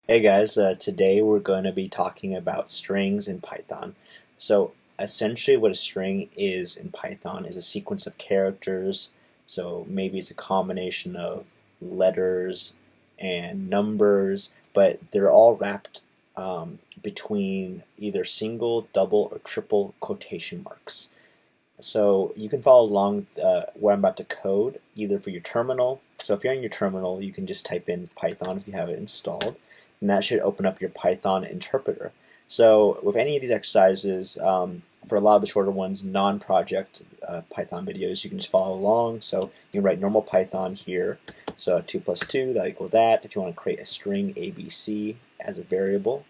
Hey guys, today we're going to be talking about strings in Python. So essentially what a string is in Python is a sequence of characters. So maybe it's a combination of letters and numbers, but they're all wrapped between either single, double, or triple quotation marks. So you can follow along what I'm about to code either for your terminal. So if you're in your terminal, you can just type in Python if you have it installed, and that should open up your Python interpreter. So with any of these exercises, for a lot of the shorter ones, non-project Python videos, you can just follow along. So you can write normal Python here. So 2 plus 2, that equals that. If you want to create a string ABC as a variable,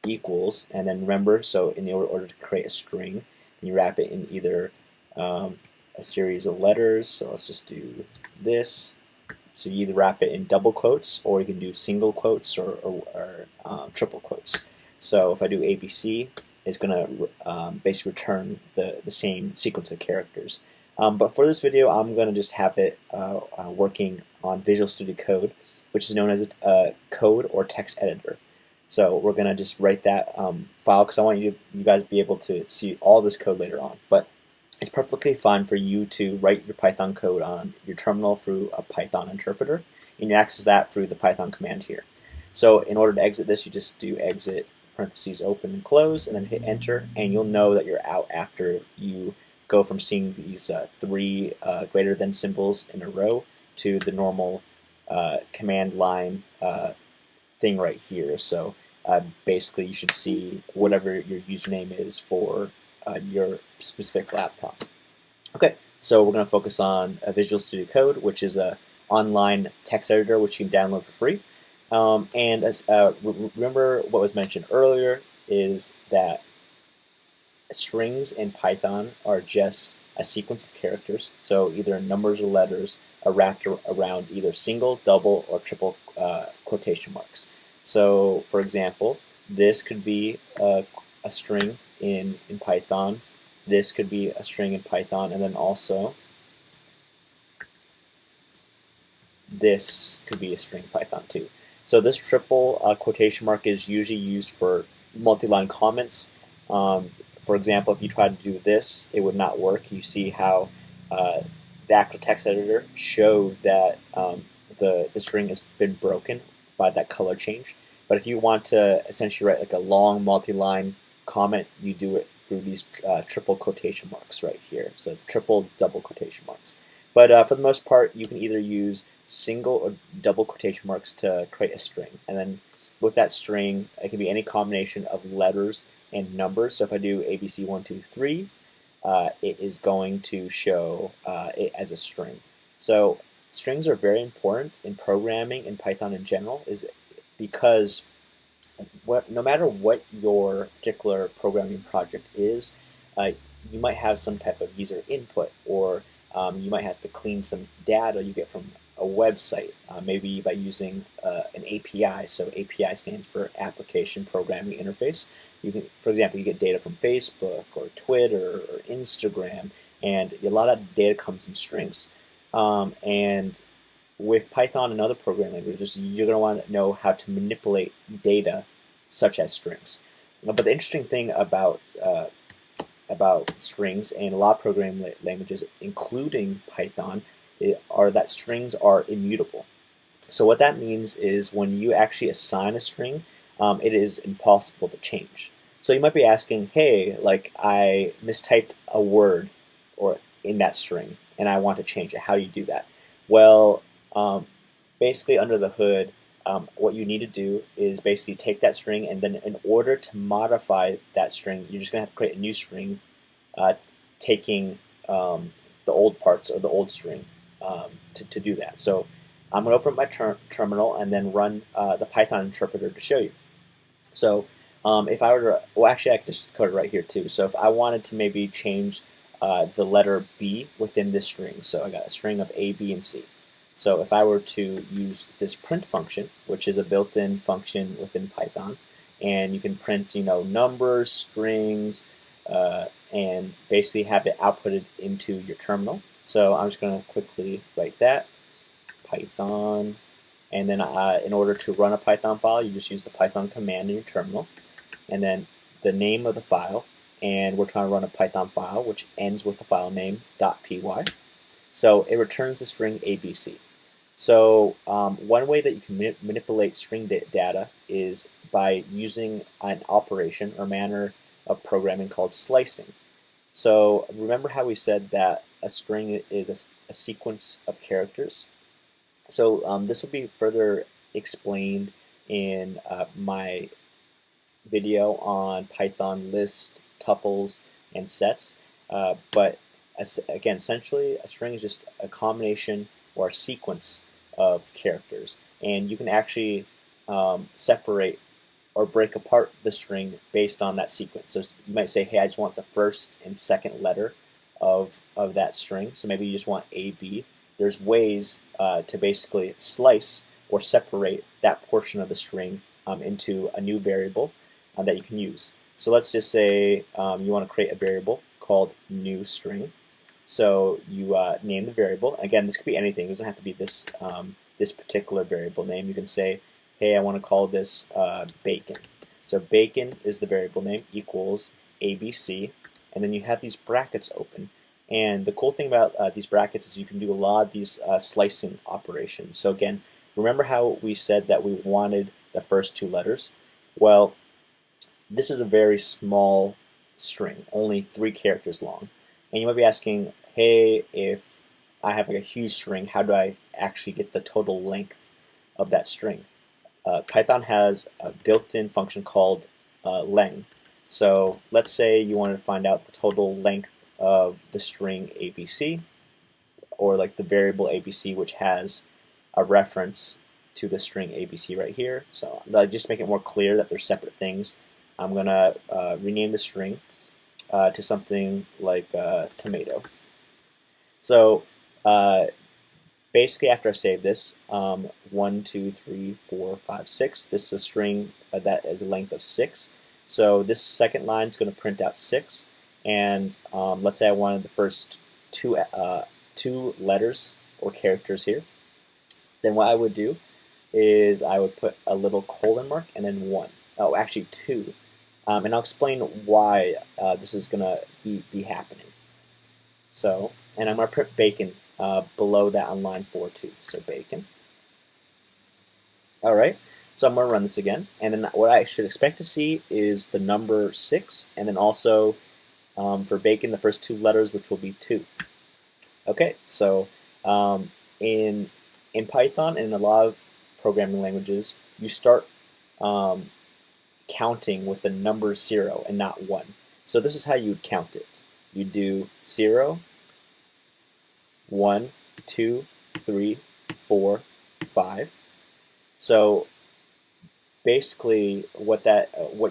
equals, and then remember, so in order to create a string, you wrap it in either a series of letters. So let's just do this. So you either wrap it in double quotes, or you can do single quotes or triple quotes. So if I do ABC, it's going to basically return the same sequence of characters. But for this video, I'm going to just have it working on Visual Studio Code, which is known as a code or text editor. So we're going to just write that file because I want you guys to be able to see all this code later on. But it's perfectly fine for you to write your Python code on your terminal through a Python interpreter, and you access that through the Python command here. So in order to exit this, you just do exit parentheses open and close, and then hit enter, and you'll know that you're out after you go from seeing these three greater than symbols in a row to the normal command line thing right here. So basically you should see whatever your username is for your specific laptop. Okay, so we're going to focus on Visual Studio Code, which is a online text editor which you can download for free. And as, remember what was mentioned earlier is that strings in Python are just a sequence of characters, so either numbers or letters are wrapped around either single, double, or triple quotation marks. So, for example, this could be a string in Python. This could be a string in Python, and then also this could be a string in Python too. So this triple quotation mark is usually used for multi-line comments. For example, if you try to do this, it would not work. You see how the actual text editor showed that the string has been broken by that color change. But if you want to essentially write like a long multi-line comment, you do it through these triple quotation marks right here. So triple, double quotation marks. But for the most part, you can either use single or double quotation marks to create a string. And then with that string, it can be any combination of letters and numbers. So if I do ABC123, it is going to show it as a string. So strings are very important in programming in Python in general, is because no matter what your particular programming project is, you might have some type of user input, or you might have to clean some data you get from a website, maybe by using an API. So API stands for Application Programming Interface. You can, for example, you get data from Facebook or Twitter or Instagram, and a lot of data comes in strings. And with Python and other programming languages, you're going to want to know how to manipulate data such as strings. But the interesting thing about strings and a lot of programming languages, including Python, are that strings are immutable. So what that means is when you actually assign a string, it is impossible to change. So you might be asking, hey, like I mistyped a word or in that string and I want to change it. How do you do that? Well, basically under the hood, what you need to do is basically take that string, and then in order to modify that string, you're just going to have to create a new string taking the old parts of the old string to do that. So I'm going to open up my terminal and then run the Python interpreter to show you. So if I were to, well, actually I could just code it right here too. So if I wanted to maybe change the letter B within this string, so I got a string of A, B, and C. So if I were to use this print function, which is a built-in function within Python, and you can print, numbers, strings, and basically have it outputted into your terminal. So I'm just going to quickly write that. Python And then in order to run a Python file, you just use the Python command in your terminal, and then the name of the file, and we're trying to run a Python file which ends with the file name .py. So it returns the string ABC. So one way that you can manipulate string data is by using an operation or manner of programming called slicing. So remember how we said that a string is a sequence of characters? So this will be further explained in my video on Python list, tuples, and sets. But again, essentially, a string is just a combination or a sequence of characters, and you can actually separate or break apart the string based on that sequence. So you might say, hey, I just want the first and second letter of that string. So maybe you just want A, B. There's ways to basically slice or separate that portion of the string into a new variable that you can use. So let's just say you want to create a variable called new string. So you name the variable. Again, this could be anything. It doesn't have to be this this particular variable name. You can say, hey, I want to call this bacon. So bacon is the variable name, equals ABC, and then you have these brackets open. And the cool thing about these brackets is you can do a lot of these slicing operations. So again, remember how we said that we wanted the first two letters? Well, this is a very small string, only 3 characters long. And you might be asking, hey, if I have like a huge string, how do I actually get the total length of that string? Python has a built-in function called leng. So let's say you wanted to find out the total length of the string ABC, or like the variable ABC, which has a reference to the string ABC right here. So just to make it more clear that they're separate things, I'm going to rename the string to something like tomato. So basically, after I save this, 1, 2, 3, 4, 5, 6, this is a string that is a length of 6. So this second line is going to print out 6. And let's say I wanted the first two letters or characters here. Then what I would do is I would put a little colon mark and then 1. Oh, actually 2. And I'll explain why this is going to be happening. So, and I'm going to print bacon below that on line 4 too. So bacon. All right. So I'm going to run this again, and then what I should expect to see is the number 6, and then also for bacon the first 2 letters, which will be 2. Okay. So in Python and in a lot of programming languages, you start counting with the number 0 and not 1. So this is how you would count it. You do 0, 1, 2, 3, 4, 5. So basically, what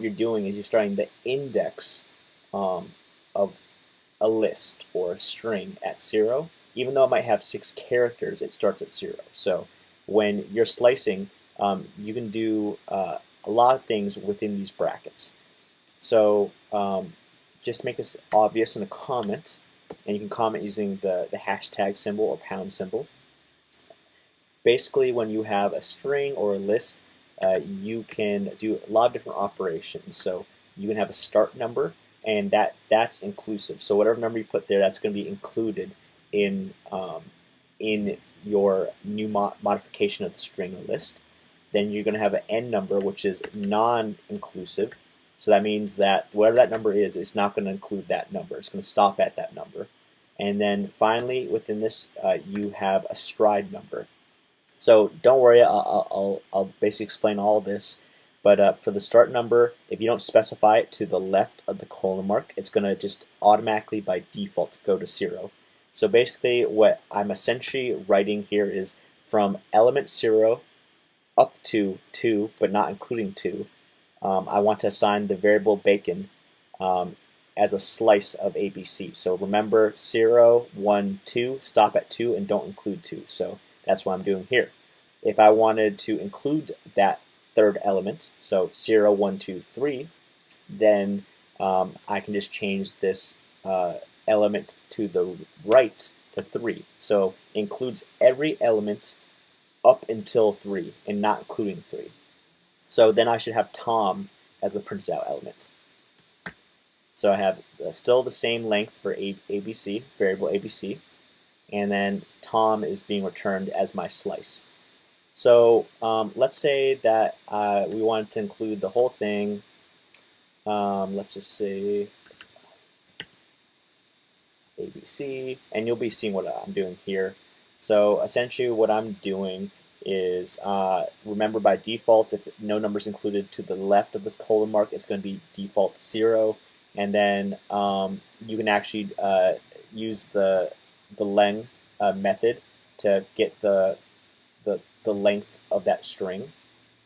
you're doing is you're starting the index of a list or a string at 0. Even though it might have 6 characters, it starts at 0. So when you're slicing, you can do a lot of things within these brackets. So just to make this obvious in a comment, and you can comment using the hashtag symbol or pound symbol. Basically, when you have a string or a list, you can do a lot of different operations. So you can have a start number, and that's inclusive. So whatever number you put there, that's going to be included in your new modification of the string or list. Then you're going to have an end number, which is non-inclusive. So that means that whatever that number is, it's not going to include that number. It's going to stop at that number. And then finally, within this, you have a stride number. So don't worry, I'll basically explain all of this. But for the start number, if you don't specify it to the left of the colon mark, it's going to just automatically by default go to 0. So basically what I'm essentially writing here is from element 0 up to 2, but not including 2. I want to assign the variable bacon as a slice of ABC. So remember 0, 1, 2, stop at 2, and don't include 2. So that's what I'm doing here. If I wanted to include that third element, so 0, 1, 2, 3, then I can just change this element to the right to 3. So includes every element up until 3 and not including 3. So then I should have Tom as the printed out element. So I have still the same length for ABC, variable ABC, and then Tom is being returned as my slice. So let's say that we wanted to include the whole thing. Let's just say ABC, and you'll be seeing what I'm doing here. So essentially what I'm doing is, remember by default, if no number's included to the left of this colon mark, it's going to be default 0. And then you can actually use the leng method to get the length of that string.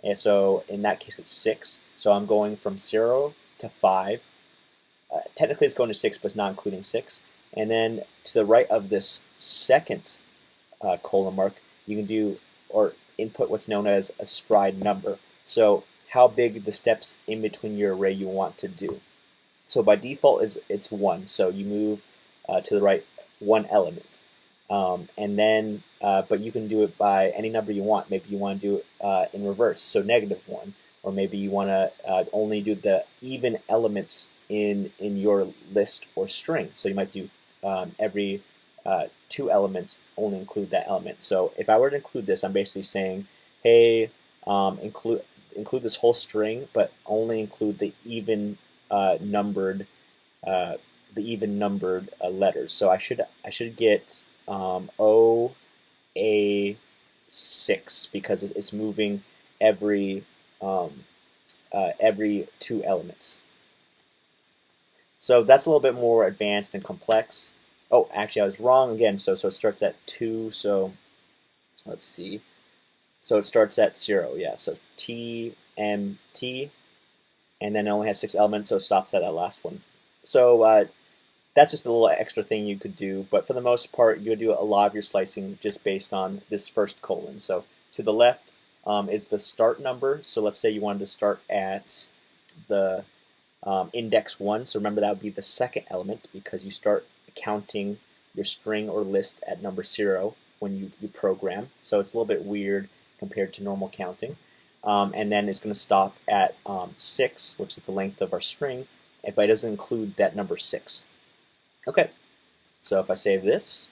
And so in that case it's 6. So I'm going from 0 to 5. Technically it's going to 6, but it's not including 6. And then to the right of this second colon mark, you can do or input what's known as a stride number. So how big the steps in between your array you want to do. So by default it's 1. So you move to the right 1 element. And then, but you can do it by any number you want. Maybe you want to do it in reverse, so -1, or maybe you want to only do the even elements in your list or string. So you might do every 2 elements only include that element. So if I were to include this, I'm basically saying, hey, include this whole string, but only include the even numbered letters. So I should get OA6 because it's moving every 2 elements. So that's a little bit more advanced and complex. Oh, actually I was wrong again. So it starts at 2. So let's see. So it starts at 0. Yeah. So TMT, and then it only has 6 elements, so it stops at that last one. So that's just a little extra thing you could do, but for the most part, you'll do a lot of your slicing just based on this first colon. So to the left is the start number. So let's say you wanted to start at the index 1. So remember that would be the second element because you start counting your string or list at number 0 when you program. So it's a little bit weird compared to normal counting. And then it's going to stop at 6, which is the length of our string, but it doesn't include that number 6. Okay, so if I save this,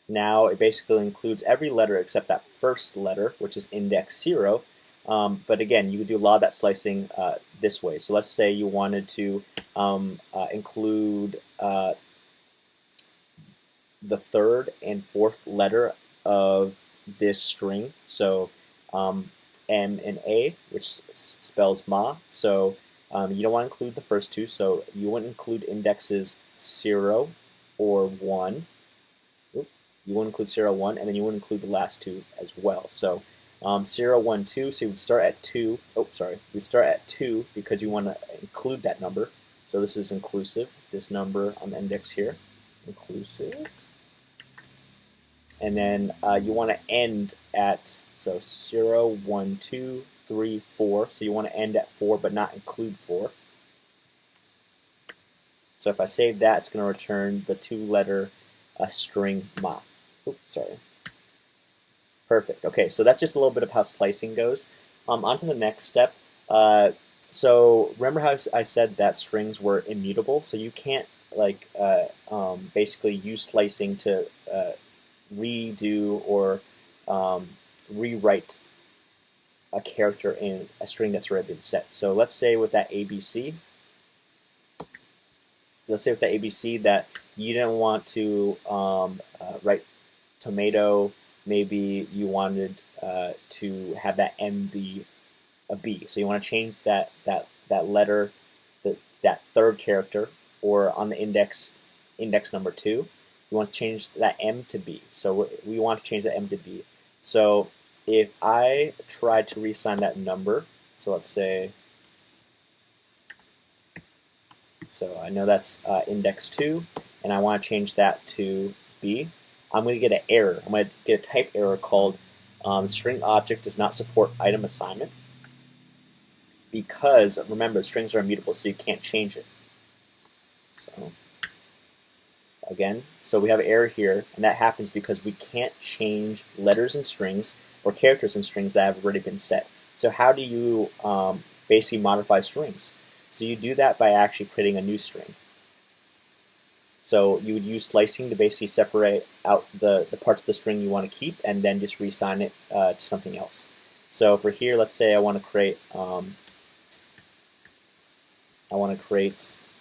now it basically includes every letter except that first letter, which is index 0. But again, you can do a lot of that slicing this way. So let's say you wanted to include the third and fourth letter of this string. So M and A, which spells ma. So you don't want to include the first 2, so you wouldn't include indexes 0 or 1. You wouldn't include 0, 1, and then you wouldn't include the last 2 as well. So 0, 1, 2, so you would start at 2. Oh, sorry. You'd start at 2 because you want to include that number. So this is inclusive, this number on the index here. Inclusive. And then you want to end at, so 0, 1, 2, 3, 4. So you want to end at 4 but not include 4. So if I save that, it's going to return the 2-letter string ma. Oops, sorry. Perfect. Okay, so that's just a little bit of how slicing goes. On to the next step. So remember how I said that strings were immutable? So you can't basically use slicing to redo or rewrite a character in a string that's already been set. So let's say with that ABC, that you didn't want to write tomato. Maybe you wanted to have that M be a B. So you want to change that letter, that third character, or on the index number 2, you want to change that M to B. So we want to change that M to B. So if I try to reassign that number, so let's say, so I know that's index 2, and I want to change that to B, I'm going to get an error. I'm going to get a type error called string object does not support item assignment, because remember, strings are immutable, so you can't change it. So again. So we have an error here, and that happens because we can't change letters and strings or characters and strings that have already been set. So how do you basically modify strings? So you do that by actually creating a new string. So you would use slicing to basically separate out the parts of the string you want to keep and then just reassign it to something else. So for here, let's say I want to create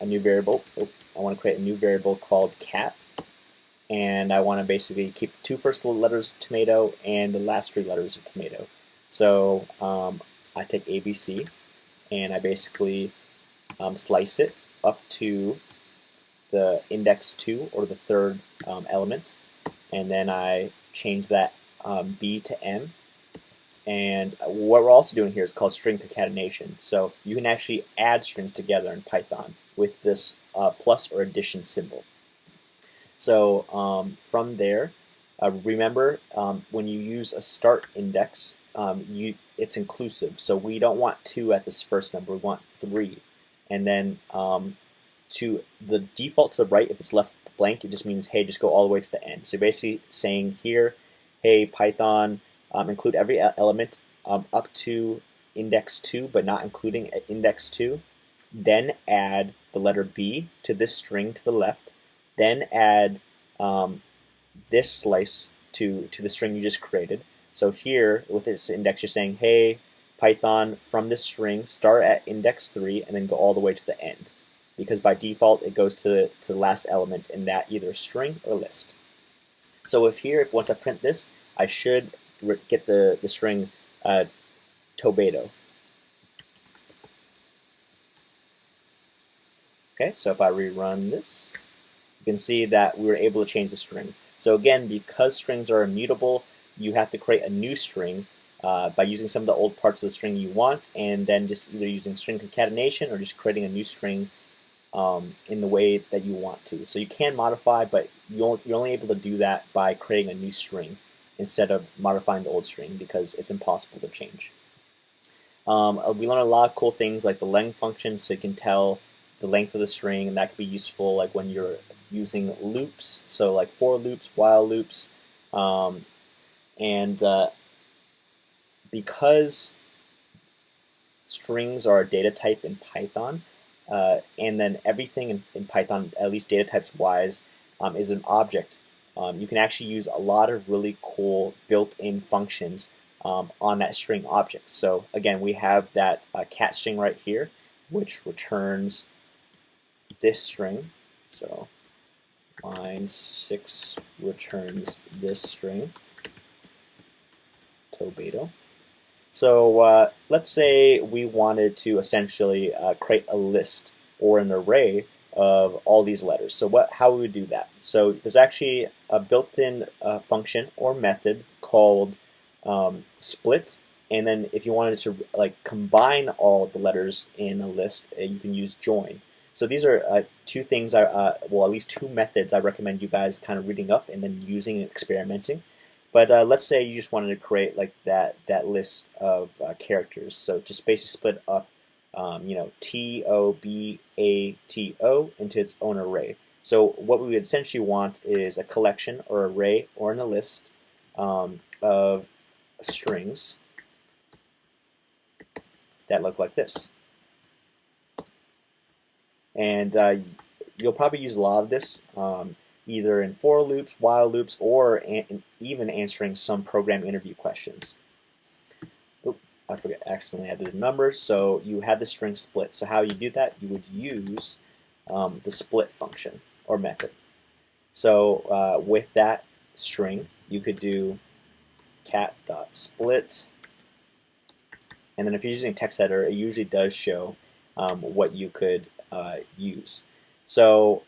a new variable. I want to create a new variable called cat, and I want to basically keep the 2 first letters of tomato and the last 3 letters of tomato. So I take ABC and I basically slice it up to the index 2 or the third element, and then I change that B to M. And what we're also doing here is called string concatenation. So you can actually add strings together in Python with this plus or addition symbol. So from there, remember when you use a start index, it's inclusive. So we don't want 2 at this first number, we want 3. And then to the default to the right, if it's left blank, it just means, hey, just go all the way to the end. So basically saying here, hey, Python, include every element up to index 2, but not including index 2. Then add the letter B to this string to the left. Then add this slice to the string you just created. So here, with this index, you're saying, hey, Python, from this string, start at index 3 and then go all the way to the end. Because by default, it goes to the last element in that either string or list. So if once I print this, I should get the string tomato. Okay, so if I rerun this, you can see that we were able to change the string. So again, because strings are immutable, you have to create a new string by using some of the old parts of the string you want, and then just either using string concatenation or just creating a new string in the way that you want to. So you can modify, but you're only able to do that by creating a new string instead of modifying the old string because it's impossible to change. We learned a lot of cool things like the length function, so you can tell the length of the string, and that could be useful like when you're using loops, so like for loops, while loops, and because strings are a data type in Python, and then everything in Python, at least data types wise, is an object. You can actually use a lot of really cool built-in functions on that string object. So again, we have that cat string right here, which returns this string. So line 6 returns this string, tomato. So let's say we wanted to essentially create a list or an array of all these letters. So how we would do that? So there's actually a built-in function or method called split, and then if you wanted to like combine all the letters in a list, you can use join. So these are 2 things, well, at least 2 methods I recommend you guys kind of reading up and then using and experimenting. But let's say you just wanted to create like that list of characters. So just basically split up, TOBATO into its own array. So what we would essentially want is a collection or array or in a list of strings that look like this. And you'll probably use a lot of this either in for loops, while loops, or even answering some program interview questions. Oop, I forgot, accidentally added a number. So you had the string split. So how you do that? You would use the split function or method. So with that string, you could do cat.split. And then if you're using text editor, it usually does show what you could use. So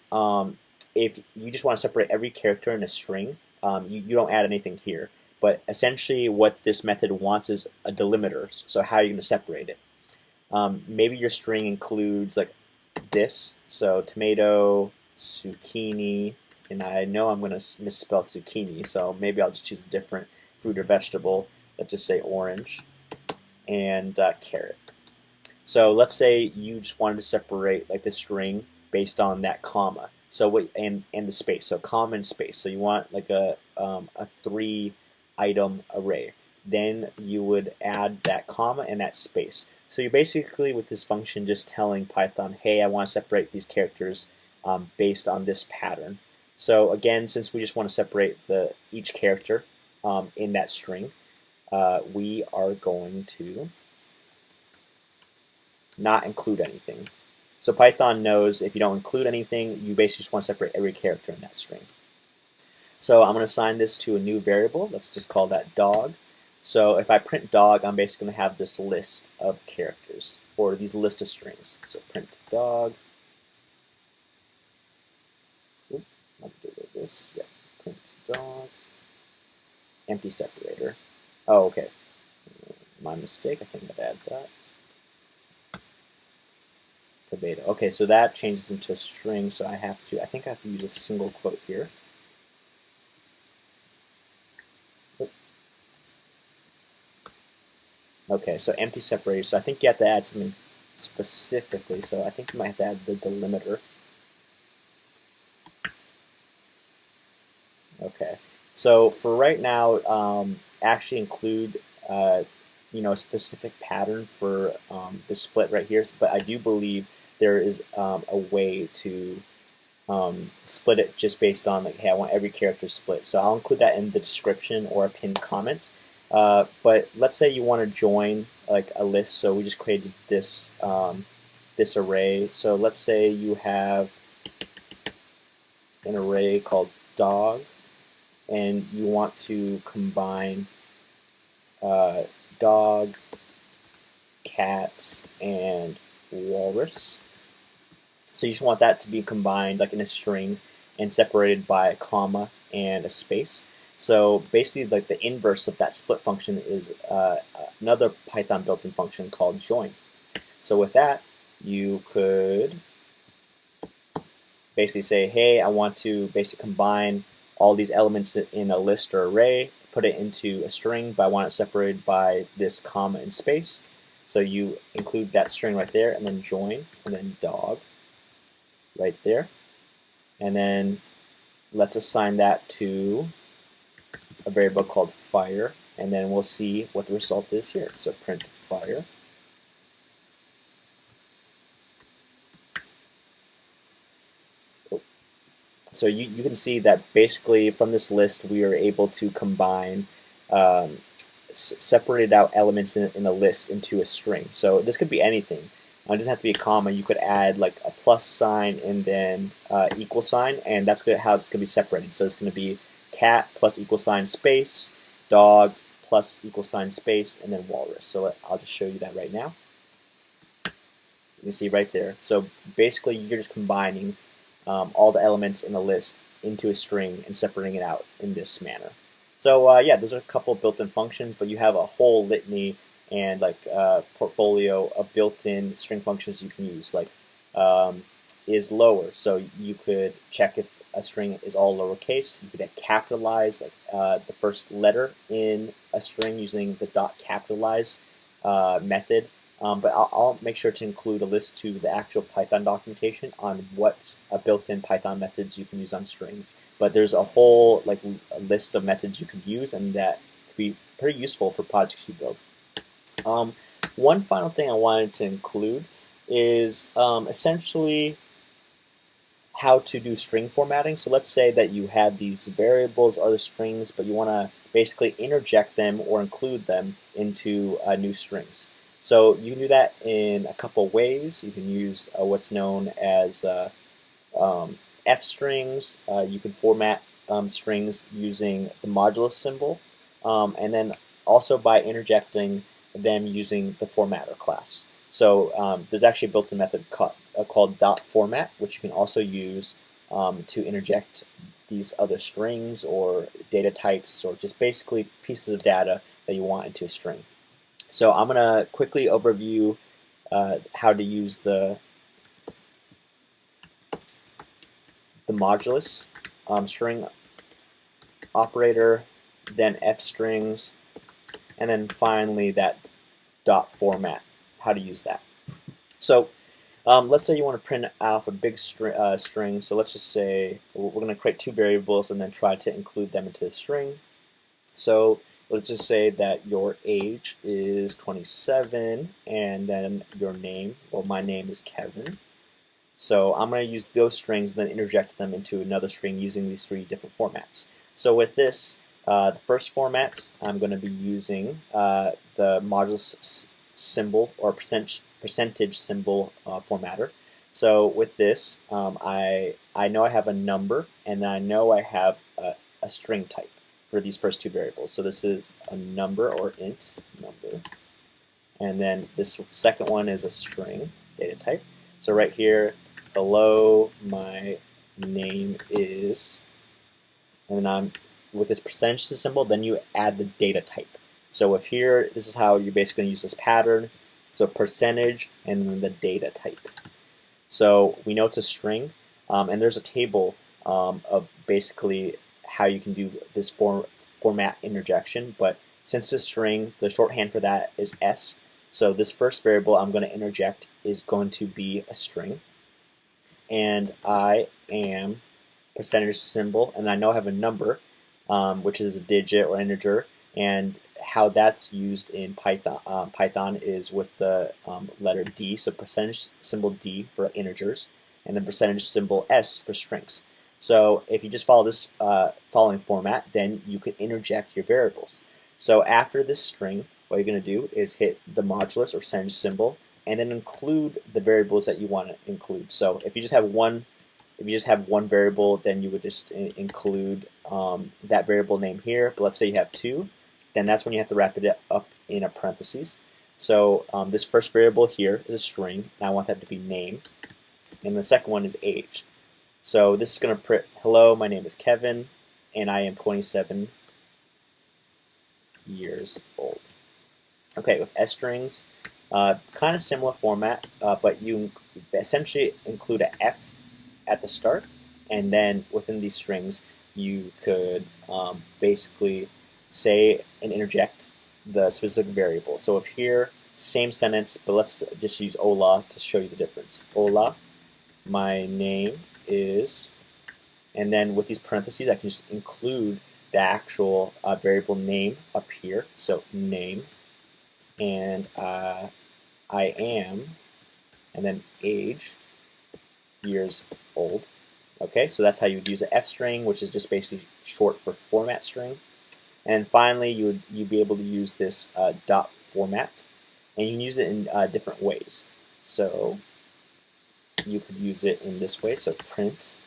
if you just want to separate every character in a string, you don't add anything here. But essentially what this method wants is a delimiter. So how are you going to separate it? Maybe your string includes like this. So tomato, zucchini, and I know I'm going to misspell zucchini, so maybe I'll just choose a different fruit or vegetable. Let's just say orange, and carrot. So let's say you just wanted to separate like the string based on that comma. So what and the space, so comma and space. So you want like a 3-item array. Then you would add that comma and that space. So you're basically with this function just telling Python, hey, I want to separate these characters based on this pattern. So again, since we just want to separate each character in that string, we are going to not include anything. So Python knows if you don't include anything, you basically just want to separate every character in that string. So I'm going to assign this to a new variable. Let's just call that dog. So if I print dog, I'm basically going to have this list of characters, or these list of strings. So print dog. Oops, I'll do this. Yeah, print dog. Empty separator. Oh, okay. My mistake. I think I've added that. To beta. Okay, so that changes into a string, so I think I have to use a single quote here. Okay, so empty separator. So I think you have to add something specifically. So I think you might have to add the delimiter. Okay, so for right now, actually include a specific pattern for the split right here. But I do believe there is a way to split it just based on like, hey, I want every character split. So I'll include that in the description or a pinned comment. But let's say you want to join like a list. So we just created this this array. So let's say you have an array called dog, and you want to combine dog, cat, and walrus. So you just want that to be combined like in a string and separated by a comma and a space. So basically, like the inverse of that split function is another Python built-in function called join. So with that, you could basically say, hey, I want to basically combine all these elements in a list or array, put it into a string, but I want it separated by this comma and space. So you include that string right there, and then join, and then dog right there. And then let's assign that to a variable called fire, and then we'll see what the result is here. So print fire. So you can see that basically from this list we are able to combine separated out elements in a list into a string. So this could be anything. It doesn't have to be a comma. You could add like a plus sign and then equal sign, and that's how it's going to be separated. So it's going to be cat plus equal sign space, dog plus equal sign space, and then walrus. So I'll just show you that right now. You can see right there. So basically you're just combining all the elements in a list into a string and separating it out in this manner. So yeah, those are a couple of built-in functions, but you have a whole litany and like portfolio of built-in string functions you can use. Like is lower, so you could check if a string is all lowercase. You could capitalize like the first letter in a string using the dot capitalize method. But I'll make sure to include a list to the actual Python documentation on what built-in Python methods you can use on strings. But there's a whole like a list of methods you could use, and that could be pretty useful for projects you build. One final thing I wanted to include is essentially how to do string formatting. So let's say that you have these variables or the strings, but you want to basically interject them or include them into new strings. So you can do that in a couple ways. You can use what's known as F strings. You can format strings using the modulus symbol, and then also by interjecting them using the formatter class. So there's actually a built-in method called .format, which you can also use to interject these other strings or data types or just basically pieces of data that you want into a string. So I'm going to quickly overview how to use the modulus string operator, then F strings, and then finally that dot format, how to use that. So Let's say you want to print off a big string, so let's just say we're going to create two variables and then try to include them into the string. So let's just say that your age is 27 and then your name, well, my name is Kevin. So I'm going to use those strings and then interject them into another string using these three different formats. So with this, the first format, I'm going to be using the modulus symbol or percentage symbol formatter. So with this, I know I have a number and I know I have a string type for these first two variables. So this is a number or int number, and then this second one is a string data type. So right here, hello, my name is, and then I'm with this percentage symbol, then you add the data type. So if here, this is how you're basically going to use this pattern. So percentage and then the data type. So we know it's a string, and there's a table of basically how you can do this format interjection. But since it's a string, the shorthand for that is S. So this first variable I'm going to interject is going to be a string, and I am percentage symbol, and I know I have a number, which is a digit or integer, and how that's used in Python. Python is with the letter D, so percentage symbol D for integers, and then percentage symbol S for strings. So if you just follow this following format, then you can interject your variables. So after this string, what you're going to do is hit the modulus or percentage symbol, and then include the variables that you want to include. So if you just have one variable, then you would just include that variable name here. But let's say you have two, then that's when you have to wrap it up in a parentheses. So this first variable here is a string, and I want that to be name. And the second one is age. So this is going to print, hello, my name is Kevin, and I am 27 years old. Okay, with S strings, kind of similar format, but you essentially include a F at the start, and then within these strings you could basically say and interject the specific variable. So if here, same sentence, but let's just use hola to show you the difference. Hola, my name is, and then with these parentheses I can just include the actual variable name up here, so name, and I am, and then age, years old. Okay, so that's how you would use an F string, which is just basically short for format string. And finally, you'd be able to use this dot format, and you can use it in different ways. So you could use it in this way. So print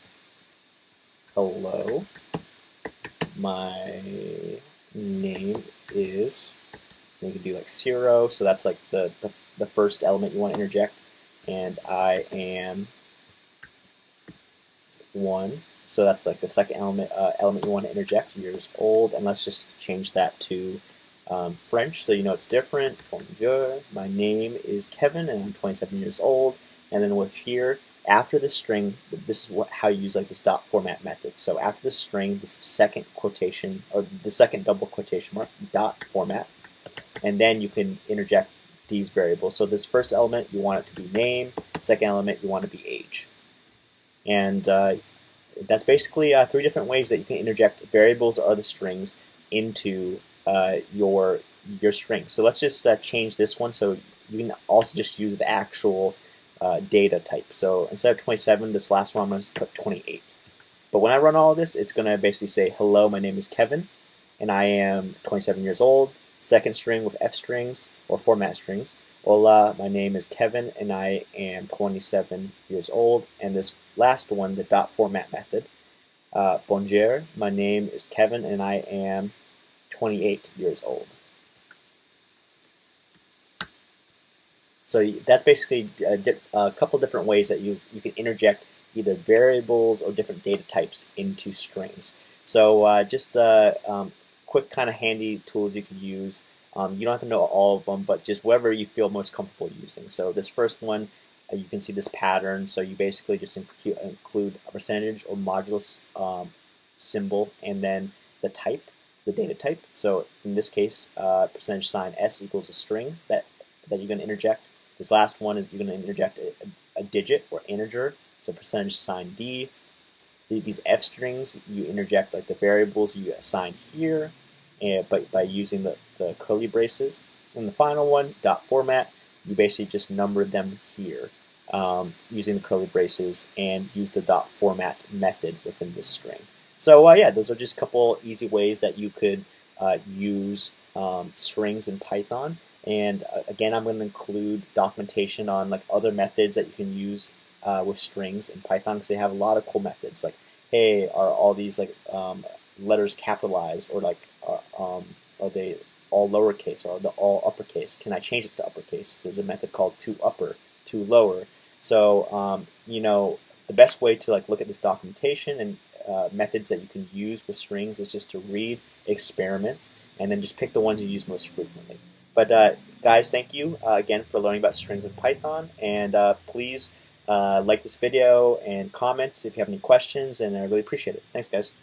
hello, my name is. And you could do like 0, so that's like the first element you want to interject, and I am 1. So that's like the second element you want to interject, years old, and let's just change that to French so you know it's different. Bonjour, my name is Kevin and I'm 27 years old. And then with here, after the string, this is how you use like this dot format method. So after the string, this second quotation, or the second double quotation mark, dot format, and then you can interject these variables. So this first element, you want it to be name. Second element, you want it to be age. And that's basically 3 different ways that you can interject variables or other strings into your string. So let's just change this one so you can also just use the actual data type. So instead of 27, this last one I'm going to put 28. But when I run all of this, it's going to basically say, hello, my name is Kevin, and I am 27 years old. Second string with F strings or format strings. Hola, my name is Kevin, and I am 27 years old. And this last one, the dot format method. Bonjour, my name is Kevin, and I am 28 years old. So that's basically a couple different ways that you can interject either variables or different data types into strings. So just quick kind of handy tools you could use. You don't have to know all of them, but just whatever you feel most comfortable using. So this first one, you can see this pattern. So you basically just include a percentage or modulus symbol and then the type, the data type. So in this case, percentage sign S equals a string that you're going to interject. This last one is you're going to interject a digit or integer, so percentage sign D. These F strings, you interject like the variables you assign here, but by using the curly braces. And the final one, dot format, you basically just number them here using the curly braces and use the dot format method within this string. So yeah, those are just a couple easy ways that you could use strings in Python. And again, I'm going to include documentation on like other methods that you can use with strings in Python, because they have a lot of cool methods. Like, hey, are all these like letters capitalized, or like are they all lowercase, or are they all uppercase? Can I change it to uppercase? There's a method called toUpper, toLower. So you know, the best way to like look at this documentation and methods that you can use with strings is just to read experiments and then just pick the ones you use most frequently. But guys, thank you again for learning about strings in Python, and please like this video and comment if you have any questions, and I really appreciate it. Thanks, guys.